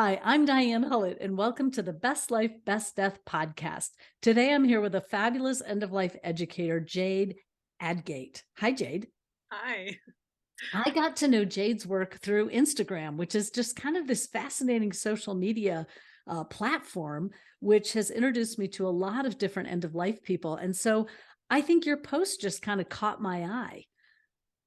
Hi, I'm Diane and welcome to the Best Life, Best Death podcast. Today I'm here with a fabulous end-of-life educator, Jade Adgate. Hi, Jade. Hi. I got to know Jade's work through Instagram, which is just kind of this fascinating social media platform, which has introduced me to a lot of different end-of-life people. And so I think your post just kind of caught my eye.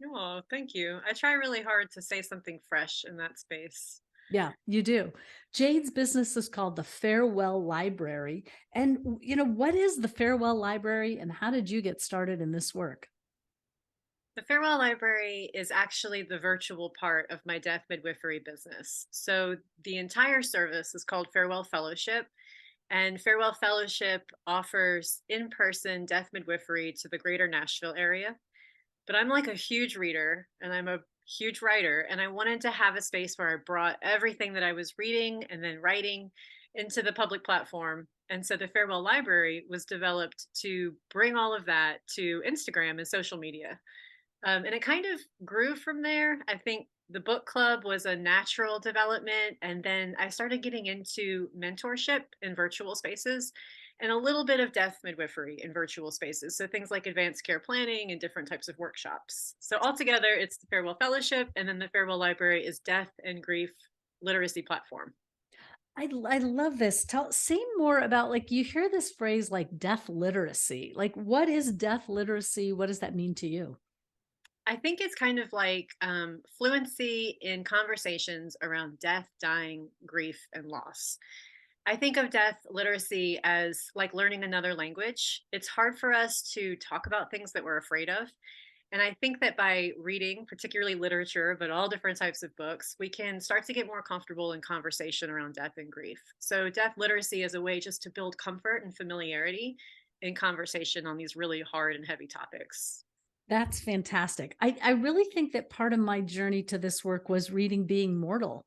Oh, thank you. I try really hard to say something fresh in that space. Yeah, you do. Jade's business is called the Farewell Library. And, what is the Farewell Library and how did you get started in this work? The Farewell Library is actually the virtual part of my death midwifery business. So the entire service is called Farewell Fellowship, and Farewell Fellowship offers in person death midwifery to the greater Nashville area. But I'm like a huge reader and I'm a huge writer, and I wanted to have a space where I brought everything that I was reading and then writing into the public platform. And so the Farewell Library was developed to bring all of that to Instagram and social media. And it kind of grew from there. I think the book club was a natural development. And then I started getting into mentorship in virtual spaces and a little bit of death midwifery in virtual spaces. So things like advanced care planning and different types of workshops. So altogether, it's the Farewell Fellowship. And then the Farewell Library is death and grief literacy platform. I love this. Say more about, like, you hear this phrase like death literacy. Like, what is death literacy? What does that mean to you? I think it's kind of like fluency in conversations around death, dying, grief, and loss. I think of death literacy as like learning another language. It's hard for us to talk about things that we're afraid of. And I think that by reading, particularly literature, but all different types of books, we can start to get more comfortable in conversation around death and grief. So, death literacy is a way just to build comfort and familiarity in conversation on these really hard and heavy topics. That's fantastic. I really think that part of my journey to this work was reading Being Mortal.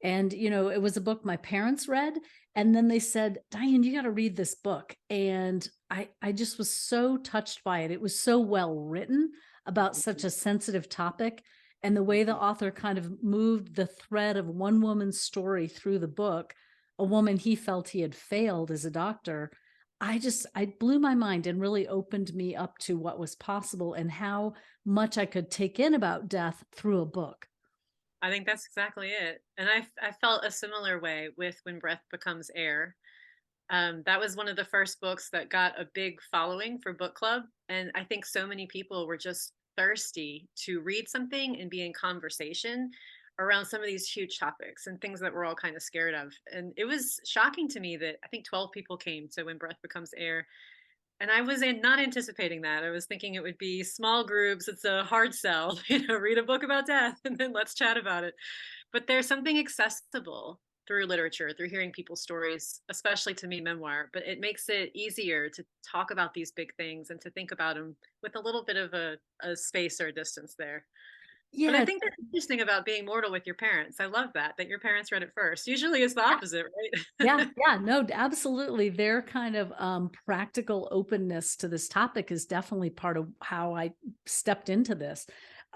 And, it was a book my parents read. And then they said, Diane, you got to read this book. And I just was so touched by it. It was so well written about such a sensitive topic. And the way the author kind of moved the thread of one woman's story through the book, a woman he felt he had failed as a doctor. I blew my mind and really opened me up to what was possible and how much I could take in about death through a book. I think that's exactly it. And I felt a similar way with When Breath Becomes Air. That was one of the first books that got a big following for book club. And I think so many people were just thirsty to read something and be in conversation around some of these huge topics and things that we're all kind of scared of. And it was shocking to me that I think 12 people came to When Breath Becomes Air. And I was not anticipating that. I was thinking it would be small groups. It's a hard sell, read a book about death and then let's chat about it. But there's something accessible through literature, through hearing people's stories, especially to me, memoir. But it makes it easier to talk about these big things and to think about them with a little bit of a space or a distance there. But I Yeah, think that's interesting about Being Mortal with your parents. I love that your parents read it first. Usually it's the opposite, yeah, right? yeah, no, absolutely. Their kind of practical openness to this topic is definitely part of how I stepped into this.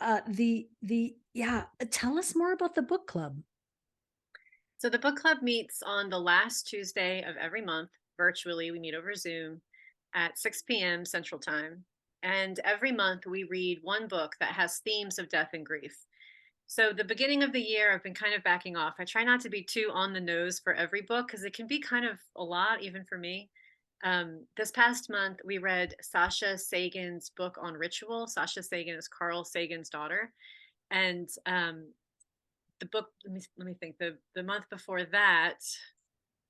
Yeah, tell us more about the book club. So the book club meets on the last Tuesday of every month virtually. We meet over Zoom at 6 p.m. Central Time. And every month we read one book that has themes of death and grief. So the beginning of the year, I've been kind of backing off. I try not to be too on the nose for every book because it can be kind of a lot, even for me. This past month, we read Sasha Sagan's book on ritual. Sasha Sagan is Carl Sagan's daughter. And the book, let me think, the month before that,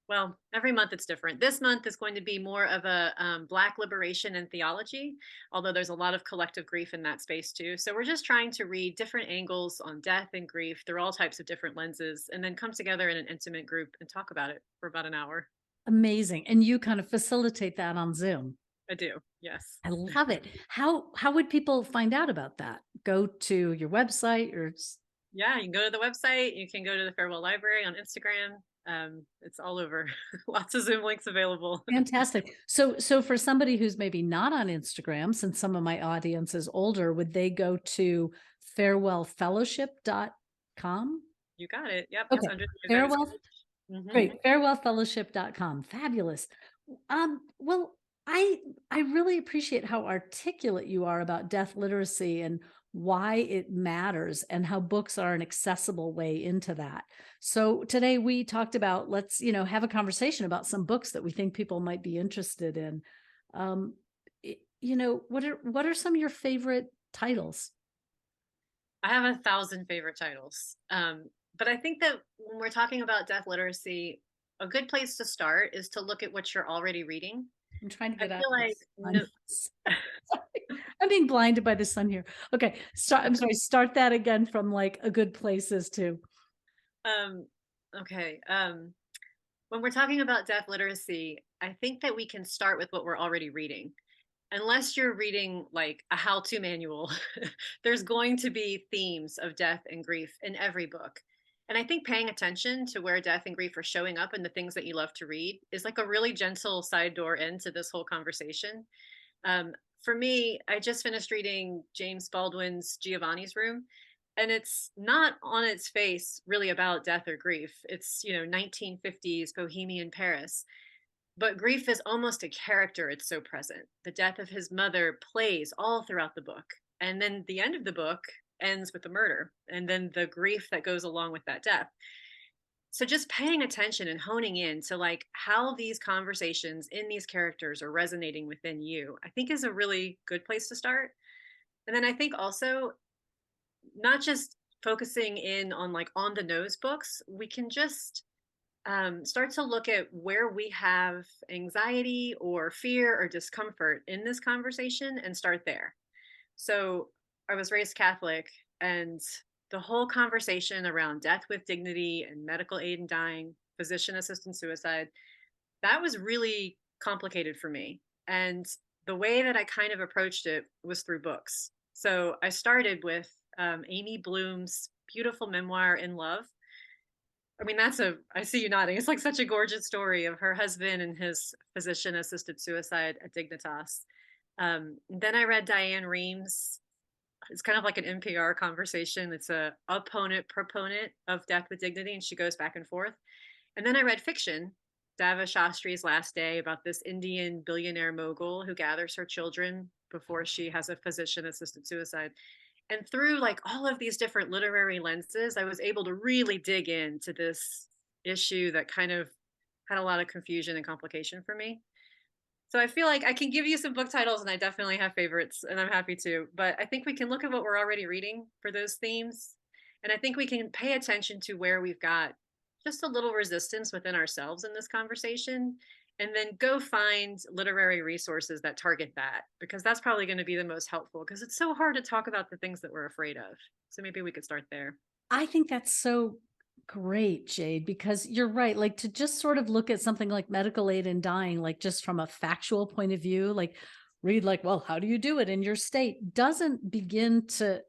well, every month it's different. This month is going to be more of a Black liberation and theology, although there's a lot of collective grief in that space too. So we're just trying to read different angles on death and grief through all types of different lenses, and then come together in an intimate group and talk about it for about an hour. Amazing. And you kind of facilitate that on Zoom. I do, yes. I love it. How would people find out about that? Go to your website or Yeah, you can go to the website. You can go to the Farewell Library on Instagram. It's all over. Lots of Zoom links available. fantastic. So for somebody who's maybe not on Instagram, since some of my audience is older, would they go to farewellfellowship.com? You got it. Yep, it's Okay. under the events Farewell page. Mhm. Great. Farewellfellowship.com. Fabulous. Well, I really appreciate how articulate you are about death literacy and why it matters and how books are an accessible way into that. So today we talked about let's, have a conversation about some books that we think people might be interested in. Um, what are some of your favorite titles? I have 1,000 favorite titles. But I think that when we're talking about death literacy, a good place to start is to look at what you're already reading. I'm trying to I get out feel of like this. no, I'm being blinded by the sun here. Okay, I'm sorry. Start that again from like a good places to. um, okay. When we're talking about death literacy, I think that we can start with what we're already reading. Unless you're reading like a how-to manual, there's going to be themes of death and grief in every book. And I think paying attention to where death and grief are showing up in the things that you love to read is like a really gentle side door into this whole conversation. Um, for me, I just finished reading James Baldwin's Giovanni's Room, and it's not on its face really about death or grief. It's, 1950s Bohemian Paris, but grief is almost a character, it's so present. The death of his mother plays all throughout the book. And then the end of the book ends with the murder, and then the grief that goes along with that death. So just paying attention and honing in to like how these conversations in these characters are resonating within you, I think is a really good place to start. And then I think also not just focusing in on like on the nose books, we can just start to look at where we have anxiety or fear or discomfort in this conversation and start there. So I was raised Catholic, and the whole conversation around death with dignity and medical aid in dying, physician assisted suicide, that was really complicated for me. And the way that I kind of approached it was through books. So I started with Amy Bloom's beautiful memoir, In Love. I mean, I see you nodding. It's like such a gorgeous story of her husband and his physician assisted suicide at Dignitas. Then I read Diane Rehm's. It's kind of like an NPR conversation. It's a opponent proponent of death with dignity, and she goes back and forth. And then I read fiction, Dava Shastri's Last Day, about this Indian billionaire mogul who gathers her children before she has a physician assisted suicide. And through like all of these different literary lenses, I was able to really dig into this issue that kind of had a lot of confusion and complication for me. So I feel like I can give you some book titles, and I definitely have favorites, and I'm happy to. But I think we can look at what we're already reading for those themes. And I think we can pay attention to where we've got just a little resistance within ourselves in this conversation, and then go find literary resources that target that, because that's probably going to be the most helpful, because it's so hard to talk about the things that we're afraid of. So maybe we could start there. I think that's so great, Jade, because you're right. Like to just sort of look at something like medical aid in dying, like just from a factual point of view, like read like, well, how do you do it in your state? Doesn't begin to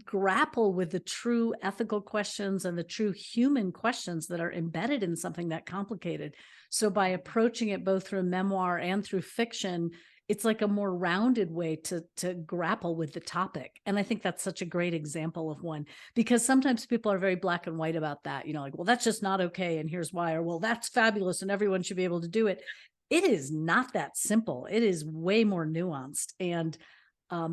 grapple with the true ethical questions and the true human questions that are embedded in something that complicated. So by approaching it both through memoir and through fiction, it's like a more rounded way to grapple with the topic. And I think that's such a great example of one, because sometimes people are very black and white about that, like, well, that's just not okay, and here's why, or well, that's fabulous and everyone should be able to do it. It is not that simple. It is way more nuanced. And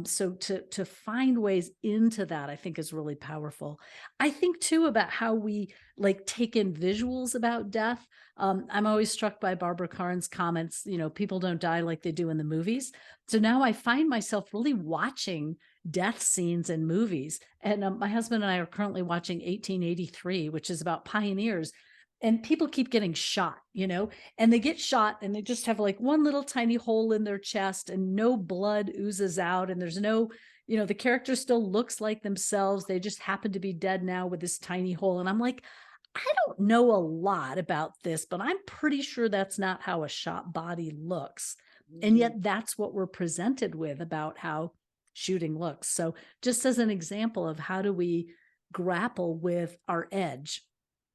so to find ways into that, I think is really powerful. I think too about how we like take in visuals about death. I'm always struck by Barbara Karn's comments, people don't die like they do in the movies. So now I find myself really watching death scenes in movies. And my husband and I are currently watching 1883, which is about pioneers. And people keep getting shot, and they get shot and they just have like one little tiny hole in their chest and no blood oozes out. And there's no, the character still looks like themselves. They just happen to be dead now with this tiny hole. And I'm like, I don't know a lot about this, but I'm pretty sure that's not how a shot body looks. And yet that's what we're presented with about how shooting looks. So just as an example of how do we grapple with our edge.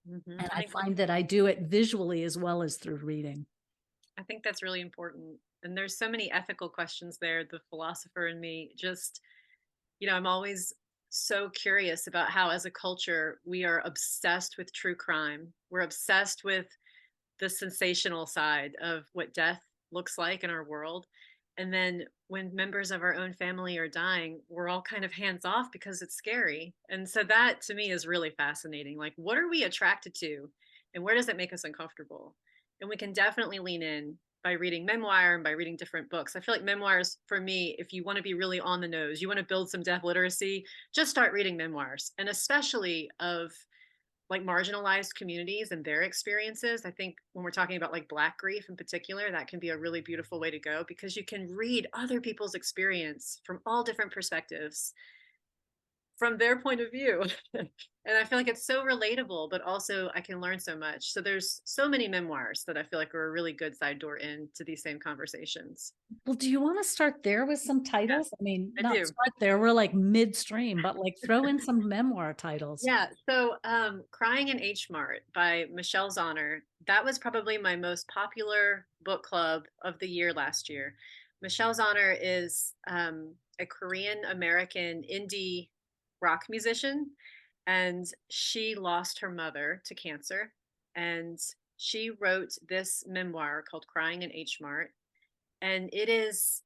And I I think find that I do it visually as well as through reading. I think that's really important. And there's so many ethical questions there. The philosopher in me just, I'm always so curious about how, as a culture, we are obsessed with true crime. We're obsessed with the sensational side of what death looks like in our world. And then when members of our own family are dying, we're all kind of hands off because it's scary. And so that to me is really fascinating. Like, what are we attracted to and where does it make us uncomfortable? And we can definitely lean in by reading memoir and by reading different books. I feel like memoirs, for me, if you want to be really on the nose, you want to build some death literacy, just start reading memoirs, and especially of like marginalized communities and their experiences. I think when we're talking about like Black grief in particular, that can be a really beautiful way to go because you can read other people's experience from all different perspectives from their point of view. And I feel like it's so relatable, but also I can learn so much. So there's so many memoirs that I feel like are a really good side door into these same conversations. Well, do you want to start there with some Yes, titles? I mean, I not do. start there, we're like midstream, but like throw in some memoir titles. Yeah. So Crying in H Mart by Michelle Zauner, that was probably my most popular book club of the year last year. Michelle Zauner is a Korean American indie rock musician, and she lost her mother to cancer. And she wrote this memoir called Crying in H Mart. And it is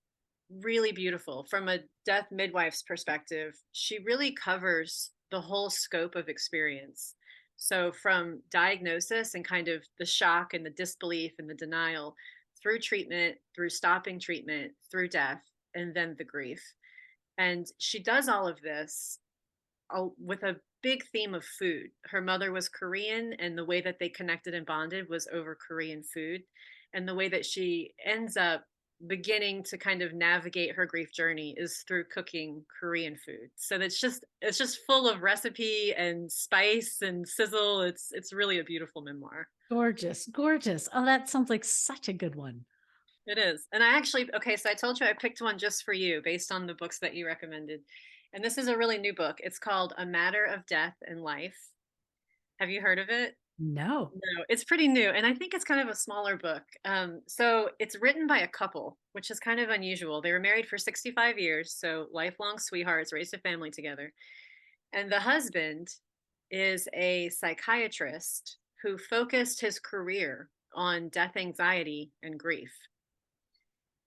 really beautiful from a death midwife's perspective. She really covers the whole scope of experience. So, from diagnosis and kind of the shock and the disbelief and the denial, through treatment, through stopping treatment, through death, and then the grief. And she does all of this with a big theme of food. Her mother was Korean, and the way that they connected and bonded was over Korean food. And the way that she ends up beginning to kind of navigate her grief journey is through cooking Korean food. So it's just full of recipe and spice and sizzle. It's really a beautiful memoir. Gorgeous, gorgeous. Oh, that sounds like such a good one. It is. And I actually, okay, so I told you I picked one just for you based on the books that you recommended. And this is a really new book. It's called A Matter of Death and Life. Have you heard of it? No. No, it's pretty new. And I think it's kind of a smaller book. So it's written by a couple, which is kind of unusual. They were married for 65 years, so lifelong sweethearts, raised a family together. And the husband is a psychiatrist who focused his career on death anxiety and grief.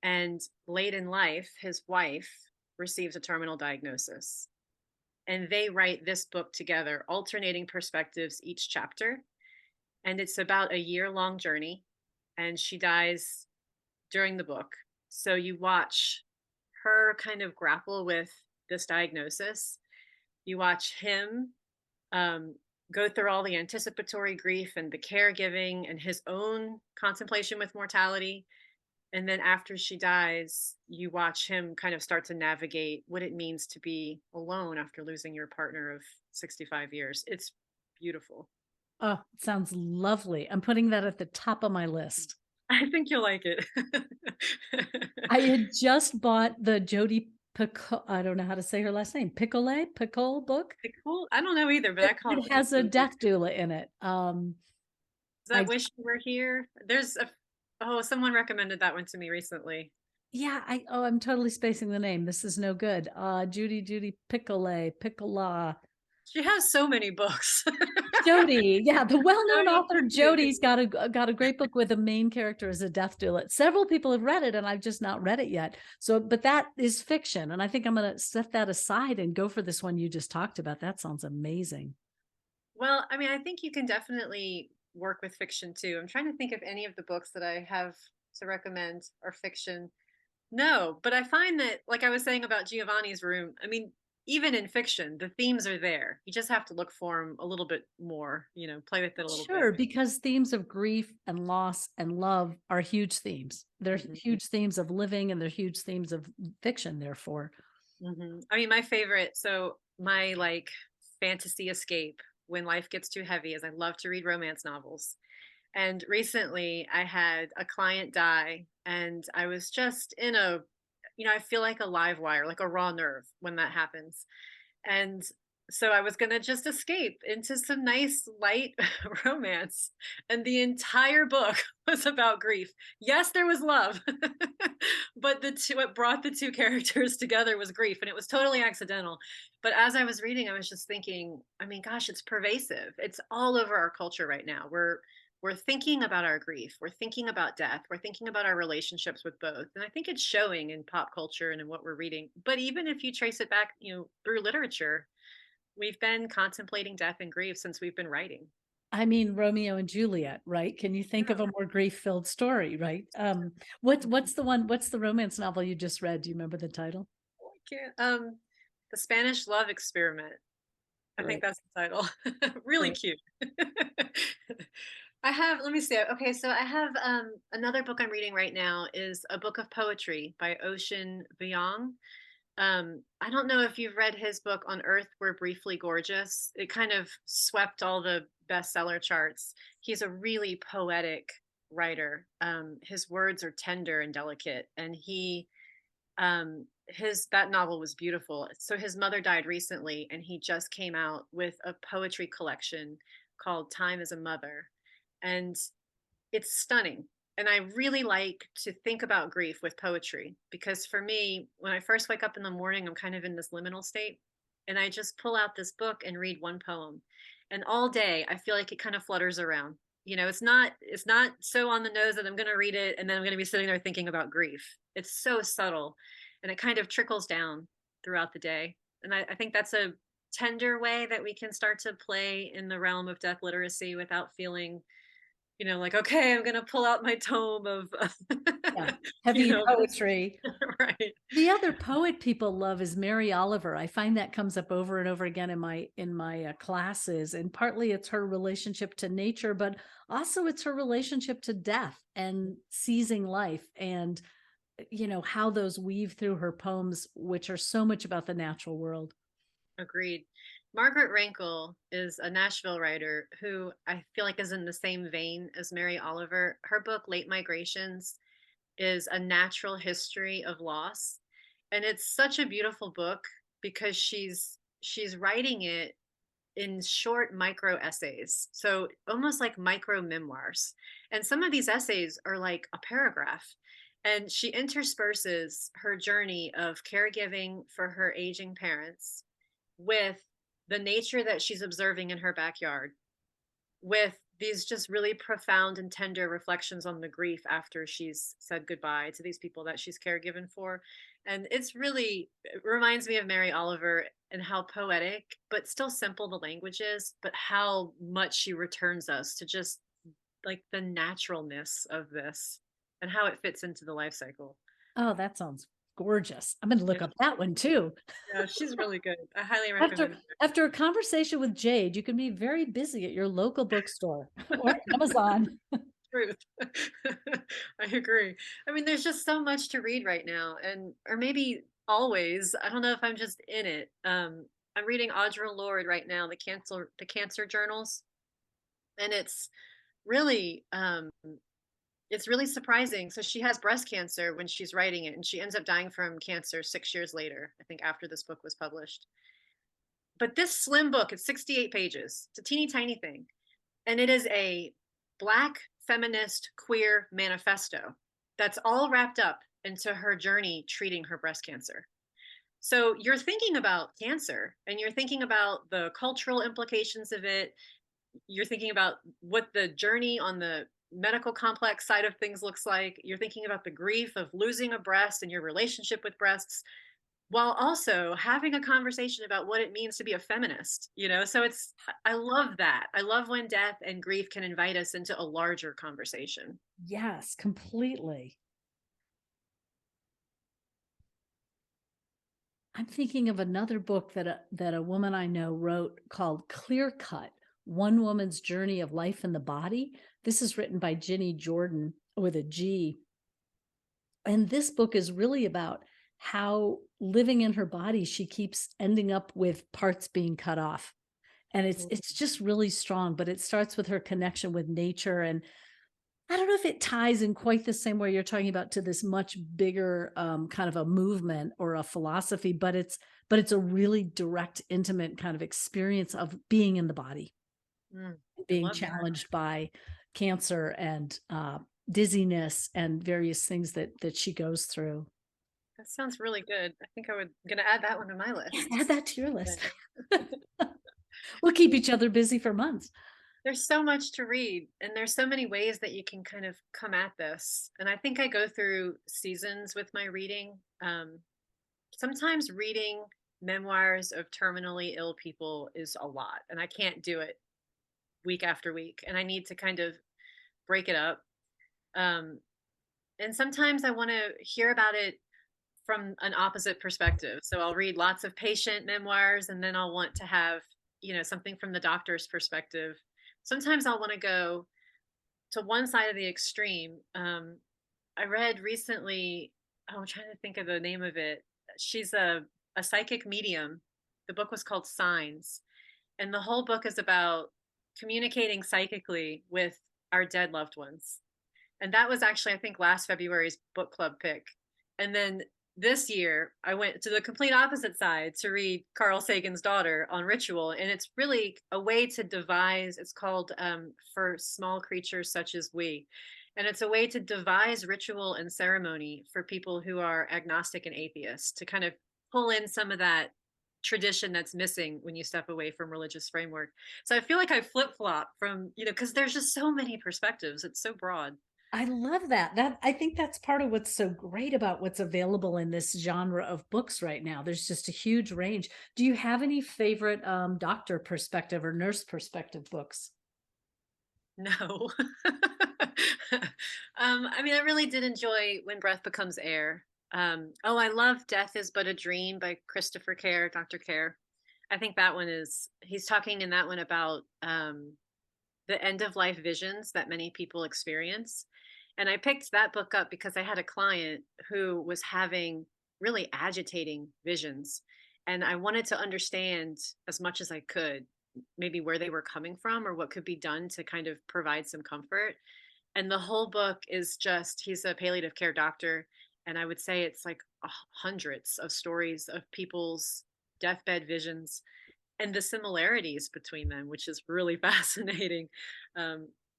And late in life, his wife receives a terminal diagnosis. And they write this book together, alternating perspectives each chapter. And it's about a year-long journey. And she dies during the book. So you watch her kind of grapple with this diagnosis. You watch him go through all the anticipatory grief and the caregiving and his own contemplation with mortality. And then after she dies, you watch him kind of start to navigate what it means to be alone after losing your partner of 65 years. It's beautiful. Oh, it sounds lovely. I'm putting that at the top of my list. I think you'll like it. I had just bought the Jodi Picoult, I don't know how to say her last name, Picoult book. Picoult? I don't know either, but I call It has a Picoult. death doula in it. Is that Wish You Were Here? Someone recommended that one to me recently. Yeah, I'm totally spacing the name. This is no good. Judy Picola. She has so many books. Jodi, yeah, the well-known So author confusing. Jodi's got a great book with a main character as a death doula. Several people have read it, and I've just not read it yet. So, but that is fiction, and I think I'm going to set that aside and go for this one you just talked about. That sounds amazing. Well, I mean, I think you can definitely work with fiction too. I'm trying to think of any of the books that I have to recommend are fiction. No, but I find that, like I was saying about Giovanni's Room, I mean, even in fiction, the themes are there. You just have to look for them a little bit more, play with it a little Sure, bit. because themes of grief and loss and love are huge themes. They're huge themes of living, and they're huge themes of fiction, therefore. I mean, my like fantasy escape when life gets too heavy is I love to read romance novels. And recently I had a client die, and I was just I feel like a live wire, like a raw nerve when that happens. And so I was going to just escape into some nice light romance. And the entire book was about grief. Yes, there was love, but what brought the two characters together was grief, and it was totally accidental. But as I was reading, I was just thinking, I mean, gosh, it's pervasive. It's all over our culture right now. We're thinking about our grief. We're thinking about death. We're thinking about our relationships with both. And I think it's showing in pop culture and in what we're reading. But even if you trace it back, through literature, we've been contemplating death and grief since we've been writing. I mean, Romeo and Juliet, right? Can you think Yeah. of a more grief-filled story, right? What's the romance novel you just read? Do you remember the title? I can't. The Spanish Love Experiment. I think Right, that's the title. Really right. cute. I have, let me see. Okay, so I have another book I'm reading right now is a book of poetry by Ocean Vuong. I don't know if you've read his book On Earth We're Briefly Gorgeous. It kind of swept all the bestseller charts. He's a really poetic writer. His words are tender and delicate, and his that novel was beautiful. So his mother died recently, and he just came out with a poetry collection called Time as a Mother, and it's stunning. And I really like to think about grief with poetry because for me, when I first wake up in the morning, I'm kind of in this liminal state, and I just pull out this book and read one poem, and all day I feel like it kind of flutters around. It's not so on the nose that I'm going to read it and then I'm going to be sitting there thinking about grief. It's so subtle, and it kind of trickles down throughout the day. And I think that's a tender way that we can start to play in the realm of death literacy without feeling, like, okay, I'm gonna pull out my tome of, Yeah, you heavy know, poetry. right. The other poet people love is Mary Oliver. I find that comes up over and over again in my classes, and partly it's her relationship to nature, but also it's her relationship to death and seizing life, and how those weave through her poems, which are so much about the natural world. Agreed. Margaret Rankle is a Nashville writer who I feel like is in the same vein as Mary Oliver. Her book, Late Migrations, is a natural history of loss. And it's such a beautiful book because she's writing it in short micro essays. So almost like micro memoirs. And some of these essays are like a paragraph. And she intersperses her journey of caregiving for her aging parents with the nature that she's observing in her backyard, with these just really profound and tender reflections on the grief after she's said goodbye to these people that she's caregiven for. And it reminds me of Mary Oliver and how poetic, but still simple the language is, but how much she returns us to just like the naturalness of this and how it fits into the life cycle. Oh, that sounds gorgeous. I'm going to look Yeah, up that one too. yeah, she's really good. I highly After recommend it. after a conversation with Jade, you can be very busy at your local bookstore or Amazon. Truth. I agree. I mean, there's just so much to read right now, and or maybe always. I don't know if I'm just in it. I'm reading Audre Lorde right now, the Cancer Journals, and really it's really surprising. So she has breast cancer when she's writing it, and she ends up dying from cancer 6 years later. I think after this book was published. But this slim book, it's 68 pages. It's a teeny tiny thing, and it is a Black feminist queer manifesto that's all wrapped up into her journey treating her breast cancer. So you're thinking about cancer and you're thinking about the cultural implications of it. You're thinking about what the journey on the medical complex side of things looks like. You're thinking about the grief of losing a breast and your relationship with breasts, while also having a conversation about what it means to be a feminist. So I love that. I love when death and grief can invite us into a larger conversation. Yes, completely. I'm thinking of another book that a woman I know wrote called Clear Cut: One Woman's Journey of Life in the Body. This is written by Ginny Jordan with a G. And this book is really about how living in her body, she keeps ending up with parts being cut off. And it's just really strong, but it starts with her connection with nature. And I don't know if it ties in quite the same way you're talking about to this much bigger kind of a movement or a philosophy, but it's a really direct, intimate kind of experience of being in the body, Mm, I being love that. challenged by cancer and dizziness and various things that she goes through. That sounds really good. I think gonna add that one to my list. Add that to your list. Yeah. We'll keep each other busy for months. There's so much to read, and there's so many ways that you can kind of come at this. And I think I go through seasons with my reading. Sometimes reading memoirs of terminally ill people is a lot, and I can't do it week after week, and I need to kind of break it up. Um, and sometimes I want to hear about it from an opposite perspective. So I'll read lots of patient memoirs, and then I'll want to have, something from the doctor's perspective. Sometimes I'll want to go to one side of the extreme. I read recently, I'm trying to think of the name of it. She's a psychic medium. The book was called Signs. And the whole book is about communicating psychically with our dead loved ones. And that was actually, I think, last February's book club pick. And then this year, I went to the complete opposite side to read Carl Sagan's Daughter on ritual. And it's really a way to devise, it's called For Small Creatures Such as We. And it's a way to devise ritual and ceremony for people who are agnostic and atheists, to kind of pull in some of that tradition that's missing when you step away from religious framework. So I feel like I flip flop from, because there's just so many perspectives. It's so broad. I love that. I think that's part of what's so great about what's available in this genre of books right now. There's just a huge range. Do you have any favorite doctor perspective or nurse perspective books? No. I mean, I really did enjoy When Breath Becomes Air. I love Death is But a Dream by Christopher Care, Dr. Care. I think that one he's talking in that one about the end of life visions that many people experience. And I picked that book up because I had a client who was having really agitating visions. And I wanted to understand as much as I could, maybe where they were coming from or what could be done to kind of provide some comfort. And the whole book is just, he's a palliative care doctor. And I would say it's like hundreds of stories of people's deathbed visions and the similarities between them, which is really fascinating.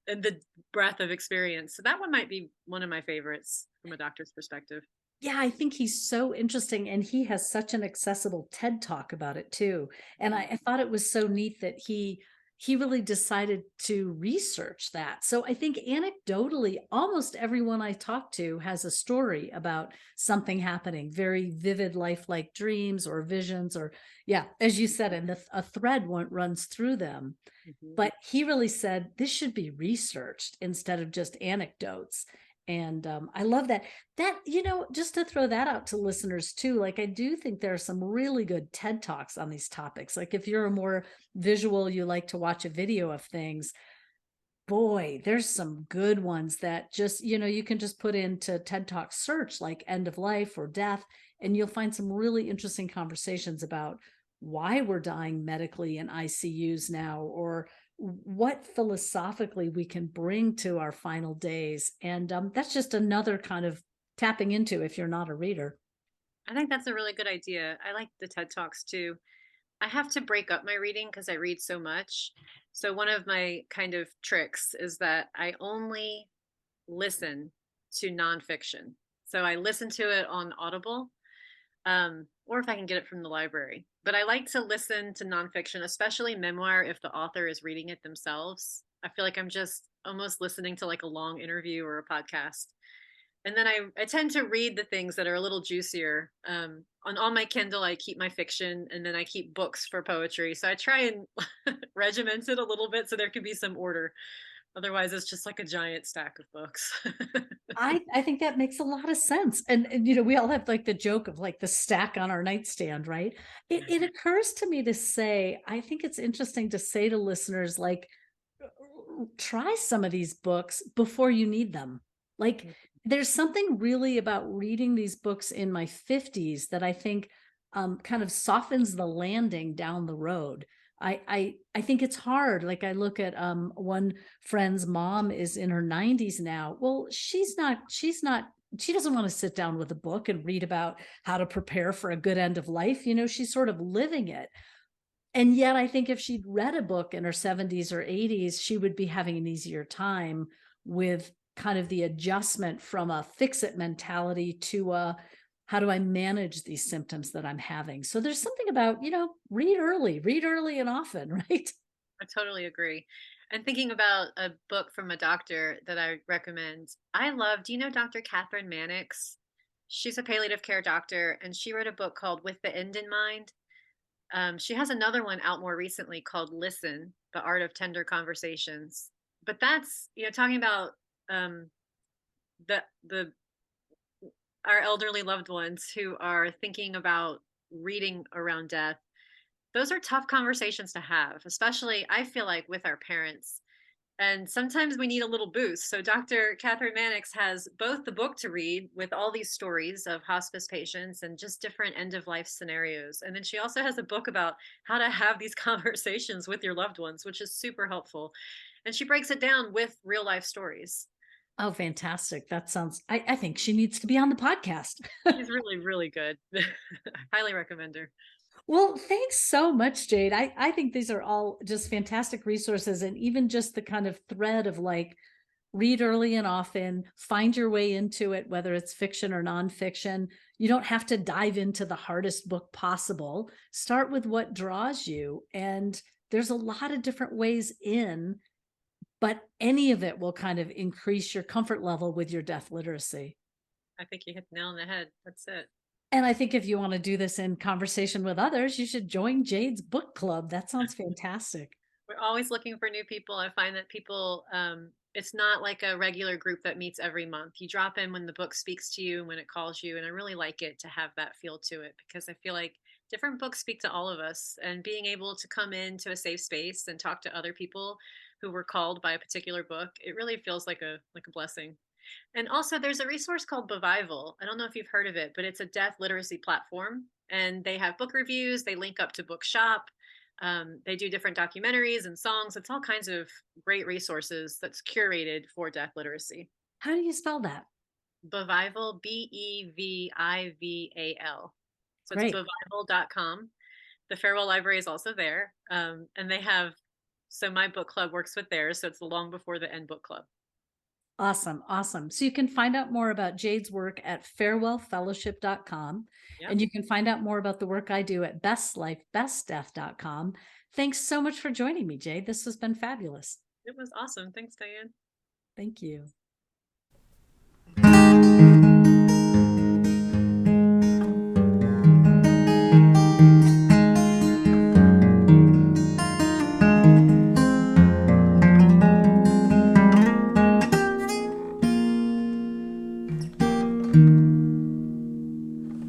And the breadth of experience. So that one might be one of my favorites from a doctor's perspective. Yeah, I think he's so interesting, and he has such an accessible TED talk about it too. And I thought it was so neat that he really decided to research that. So I think anecdotally, almost everyone I talk to has a story about something happening, very vivid, lifelike dreams or visions, or yeah, as you said, and a thread runs through them. Mm-hmm. But he really said this should be researched instead of just anecdotes. And I love that. Just to throw that out to listeners too, like I do think there are some really good TED Talks on these topics. Like if you're a more visual, you like to watch a video of things, boy, there's some good ones that just, you can just put into TED Talk search like end of life or death, and you'll find some really interesting conversations about why we're dying medically in ICUs now, or what philosophically we can bring to our final days. And that's just another kind of tapping into if you're not a reader. I think that's a really good idea. I like the TED Talks too. I have to break up my reading because I read so much. So one of my kind of tricks is that I only listen to nonfiction. So I listen to it on Audible, or if I can get it from the library. But I like to listen to nonfiction, especially memoir, if the author is reading it themselves. I feel like I'm just almost listening to like a long interview or a podcast. And then I tend to read the things that are a little juicier. On my Kindle, I keep my fiction, and then I keep books for poetry. So I try and regiment it a little bit so there can be some order. Otherwise, it's just like a giant stack of books. I think that makes a lot of sense. And we all have like the joke of like the stack on our nightstand, right? It occurs to me to say, I think it's interesting to say to listeners, like, try some of these books before you need them. Like, there's something really about reading these books in my 50s that I think kind of softens the landing down the road. I think it's hard. Like I look at one friend's mom is in her 90s now. Well, she doesn't want to sit down with a book and read about how to prepare for a good end of life. She's sort of living it. And yet I think if she'd read a book in her 70s or 80s, she would be having an easier time with kind of the adjustment from a fix it mentality to a how do I manage these symptoms that I'm having? So there's something about, read early and often, right? I totally agree. And thinking about a book from a doctor that I recommend, do you know Dr. Catherine Mannix? She's a palliative care doctor, and she wrote a book called With the End in Mind. She has another one out more recently called Listen, The Art of Tender Conversations. But that's, talking about um, the our elderly loved ones who are thinking about reading around death. Those are tough conversations to have, especially I feel like with our parents. And sometimes we need a little boost. So Dr. Catherine Mannix has both the book to read with all these stories of hospice patients and just different end of life scenarios. And then she also has a book about how to have these conversations with your loved ones, which is super helpful. And she breaks it down with real life stories. Oh, fantastic. That sounds, I think she needs to be on the podcast. She's really, really good. Highly recommend her. Well, thanks so much, Jade. I think these are all just fantastic resources. And even just the kind of thread of like, read early and often, find your way into it, whether it's fiction or nonfiction. You don't have to dive into the hardest book possible. Start with what draws you. And there's a lot of different ways in, but any of it will kind of increase your comfort level with your death literacy. I think you hit the nail on the head. That's it. And I think if you want to do this in conversation with others, you should join Jade's book club. That sounds fantastic. We're always looking for new people. I find that people, it's not like a regular group that meets every month. You drop in when the book speaks to you and when it calls you. And I really like it to have that feel to it because I feel like different books speak to all of us, and being able to come into a safe space and talk to other people who were called by a particular book, it really feels like a blessing. And also, there's a resource called Bovival. I don't know if you've heard of it, but it's a death literacy platform, and they have book reviews. They link up to Bookshop. They do different documentaries and songs. It's all kinds of great resources that's curated for death literacy. How do you spell that? Bovival, Bevival. So it's Great. bovival.com. The Farewell Library is also there. And they have, so my book club works with theirs. So it's the Long Before the End book club. Awesome. Awesome. So you can find out more about Jade's work at farewellfellowship.com. Yep. And you can find out more about the work I do at bestlifebestdeath.com. Thanks so much for joining me, Jade. This has been fabulous. It was awesome. Thanks, Diane. Thank you.